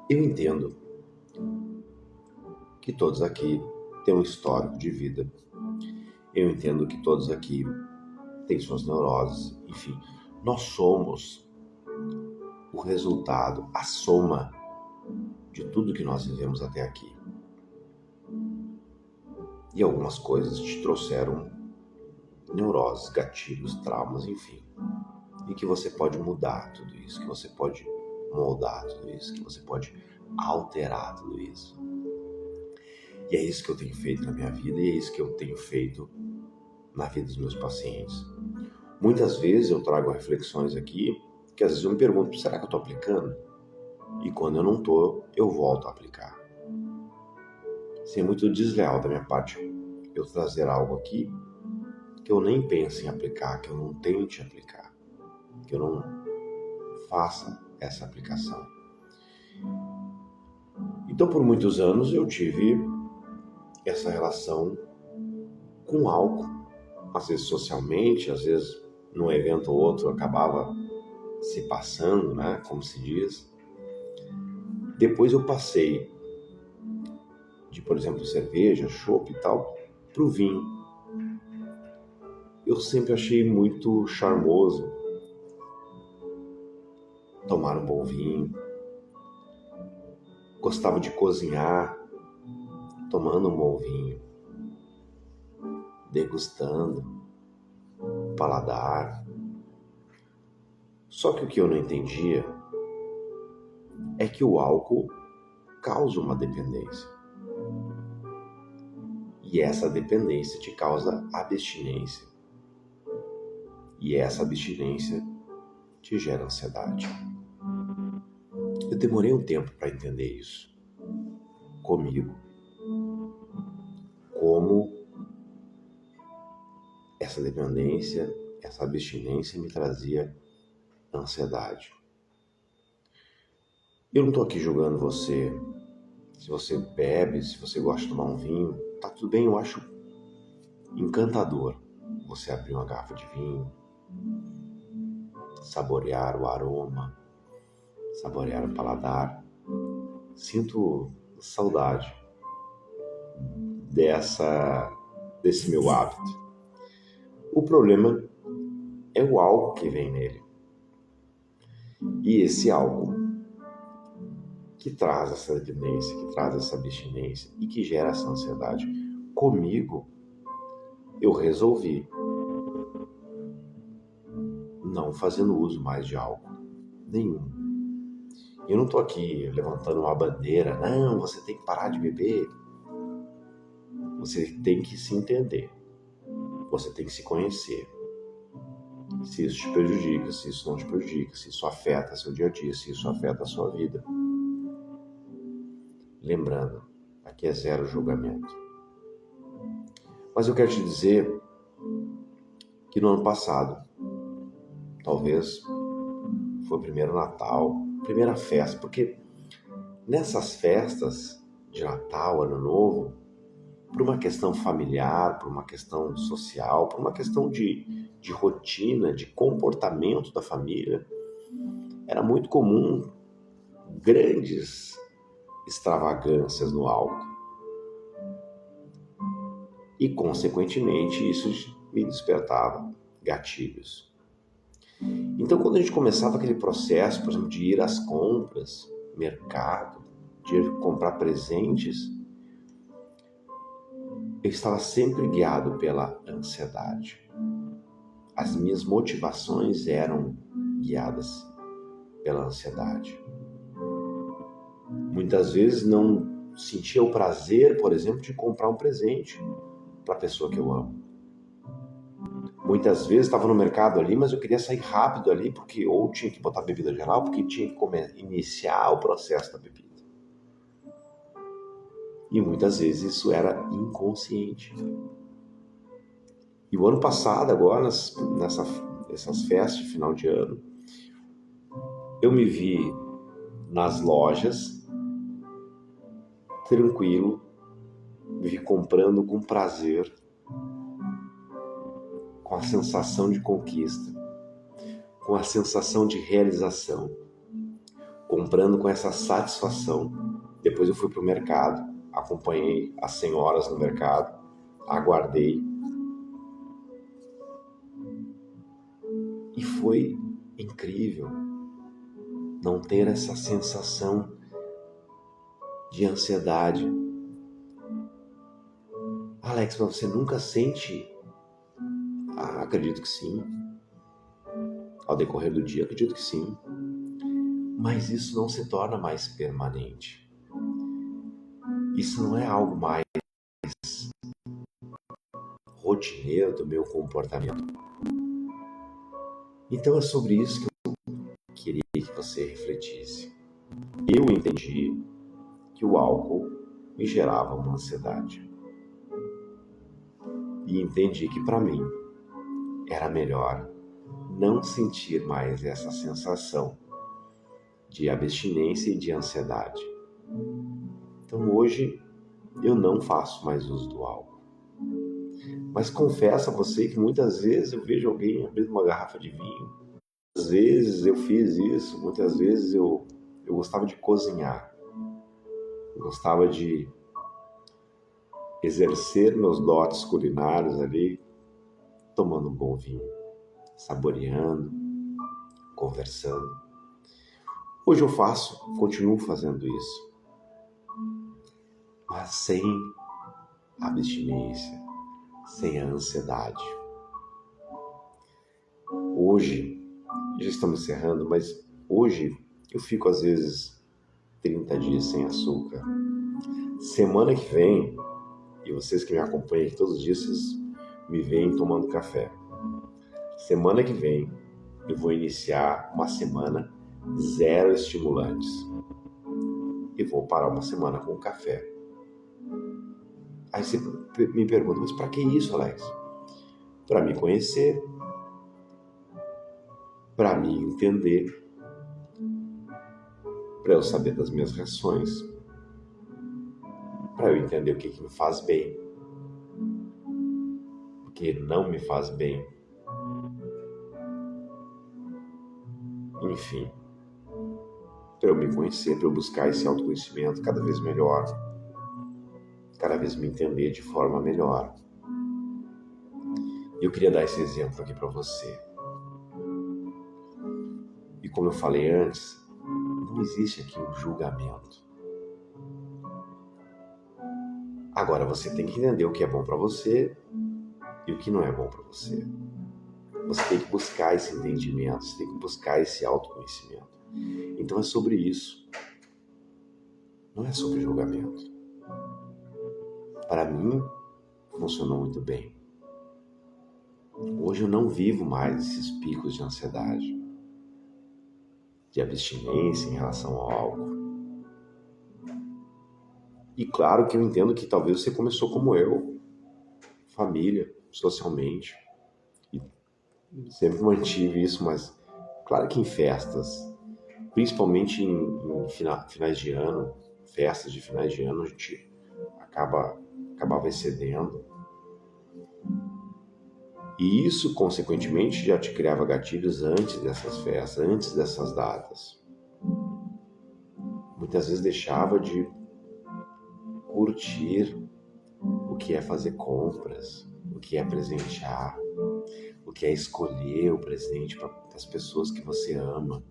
Eu entendo que todos aqui têm um histórico de vida. Eu entendo que todos aqui têm suas neuroses. Enfim, nós somos o resultado, a soma de tudo que nós vivemos até aqui. E algumas coisas te trouxeram neuroses, gatilhos, traumas, enfim. E que você pode mudar tudo isso, que você pode moldar tudo isso, que você pode alterar tudo isso. E é isso que eu tenho feito na minha vida e é isso que eu tenho feito na vida dos meus pacientes. Muitas vezes eu trago reflexões aqui que às vezes eu me pergunto, será que eu estou aplicando? E quando eu não estou, eu volto a aplicar. Isso é muito desleal da minha parte eu trazer algo aqui que eu nem pense em aplicar, que eu não tente aplicar, que eu não faça essa aplicação. Então, por muitos anos eu tive essa relação com álcool, às vezes socialmente, às vezes num evento ou outro acabava se passando, né, como se diz. Depois eu passei de, por exemplo, cerveja, chopp e tal, para o vinho. Eu sempre achei muito charmoso tomar um bom vinho. Gostava de cozinhar, tomando um bom vinho, degustando, paladar. Só que o que eu não entendia é que o álcool causa uma dependência. E essa dependência te causa abstinência. E essa abstinência te gera ansiedade. Eu demorei um tempo para entender isso comigo. Como essa dependência, essa abstinência me trazia ansiedade. Eu não estou aqui julgando você. Se você bebe, se você gosta de tomar um vinho, tá tudo bem, eu acho encantador você abrir uma garrafa de vinho, saborear o aroma, saborear o paladar. Sinto saudade desse meu hábito. O problema é o álcool que vem nele. E esse álcool que traz essa dependência, que traz essa abstinência e que gera essa ansiedade. Comigo, eu resolvi não fazendo uso mais de álcool nenhum. Eu não estou aqui levantando uma bandeira, não, você tem que parar de beber. Você tem que se entender. Você tem que se conhecer. Se isso te prejudica, se isso não te prejudica, se isso afeta seu dia a dia, se isso afeta a sua vida. Lembrando, aqui é zero julgamento. Mas eu quero te dizer que no ano passado, talvez foi o primeiro Natal, primeira festa, porque nessas festas de Natal, Ano Novo, por uma questão familiar, por uma questão social, por uma questão de rotina, de comportamento da família, era muito comum grandes extravagâncias no álcool. E, consequentemente, isso me despertava gatilhos. Então, quando a gente começava aquele processo, por exemplo, de ir às compras, mercado, de ir comprar presentes, eu estava sempre guiado pela ansiedade. As minhas motivações eram guiadas pela ansiedade. Muitas vezes não sentia o prazer, por exemplo, de comprar um presente para a pessoa que eu amo. Muitas vezes estava no mercado ali, mas eu queria sair rápido ali, porque ou tinha que botar bebida geral, porque tinha que iniciar o processo da bebida. E muitas vezes isso era inconsciente. E o ano passado, agora, nessas festas de final de ano, eu me vi nas lojas, tranquilo, me vi comprando com prazer, com a sensação de conquista, com a sensação de realização, comprando com essa satisfação. Depois eu fui para o mercado, acompanhei as senhoras no mercado, aguardei. E foi incrível não ter essa sensação de ansiedade. Alex, mas você nunca sente Acredito que sim. Ao decorrer do dia, acredito que sim. Mas isso não se torna mais permanente. Isso não é algo mais rotineiro do meu comportamento. Então é sobre isso que eu queria que você refletisse. Eu entendi que o álcool me gerava uma ansiedade. E entendi que para mim era melhor não sentir mais essa sensação de abstinência e de ansiedade. Então hoje eu não faço mais uso do álcool. Mas confesso a você que muitas vezes eu vejo alguém abrindo uma garrafa de vinho. Muitas vezes eu fiz isso, muitas vezes eu gostava de cozinhar. Eu gostava de exercer meus dotes culinários ali, tomando um bom vinho, saboreando, conversando. Hoje eu continuo fazendo isso, mas sem abstinência, sem a ansiedade. Hoje, já estamos encerrando, mas hoje eu fico às vezes 30 dias sem açúcar. Semana que vem, e vocês que me acompanham aqui todos os dias, vocês me veem tomando café. Semana que vem eu vou iniciar uma semana zero estimulantes. E vou parar uma semana com café. Aí você me pergunta, mas para que isso, Alex? Para me conhecer, para me entender, para eu saber das minhas reações, para eu entender o que me faz bem, o que não me faz bem. Enfim, para eu me conhecer, para eu buscar esse autoconhecimento cada vez melhor, cada vez me entender de forma melhor. E eu queria dar esse exemplo aqui para você. E como eu falei antes, não existe aqui um julgamento. Agora você tem que entender o que é bom para você e o que não é bom para você. Você tem que buscar esse entendimento, você tem que buscar esse autoconhecimento. Então é sobre isso. Não é sobre julgamento. Para mim, funcionou muito bem. Hoje eu não vivo mais esses picos de ansiedade, de abstinência em relação ao álcool. E claro que eu entendo que talvez você começou como eu, família, socialmente, e sempre mantive isso, mas claro que em festas, principalmente em finais de ano, festas de finais de ano, a gente acabava excedendo. E isso, consequentemente, já te criava gatilhos antes dessas festas, antes dessas datas. Muitas vezes deixava de curtir o que é fazer compras, o que é presentear, o que é escolher o presente para as pessoas que você ama.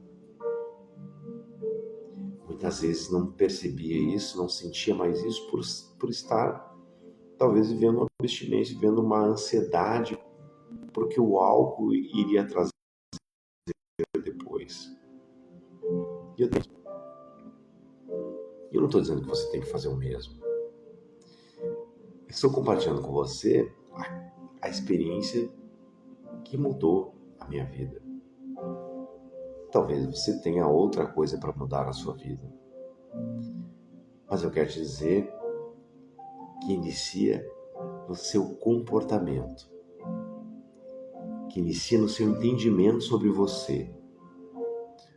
Muitas vezes não percebia isso, não sentia mais isso por estar talvez vivendo uma abstinência, vivendo uma ansiedade porque o álcool iria trazer depois. E eu não estou dizendo que você tem que fazer o mesmo. Estou compartilhando com você a experiência que mudou a minha vida. Talvez você tenha outra coisa para mudar na sua vida. Mas eu quero te dizer que inicia no seu comportamento, que inicia no seu entendimento sobre você.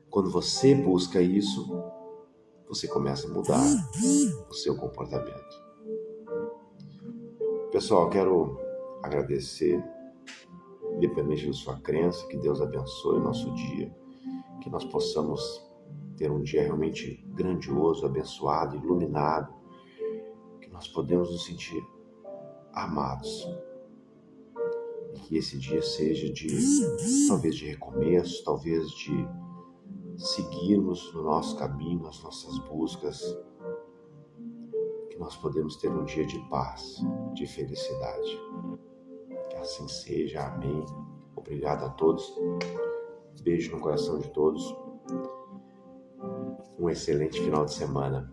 Quando você busca isso, você começa a mudar o seu comportamento. Pessoal, quero agradecer, independente da sua crença, que Deus abençoe o nosso dia, que nós possamos ter um dia realmente grandioso, abençoado, iluminado, que nós podemos nos sentir amados. E que esse dia seja talvez de recomeço, talvez de seguirmos no nosso caminho, nas nossas buscas, que nós podemos ter um dia de paz, de felicidade. Que assim seja, amém. Obrigado a todos. Beijo no coração de todos. Um excelente final de semana.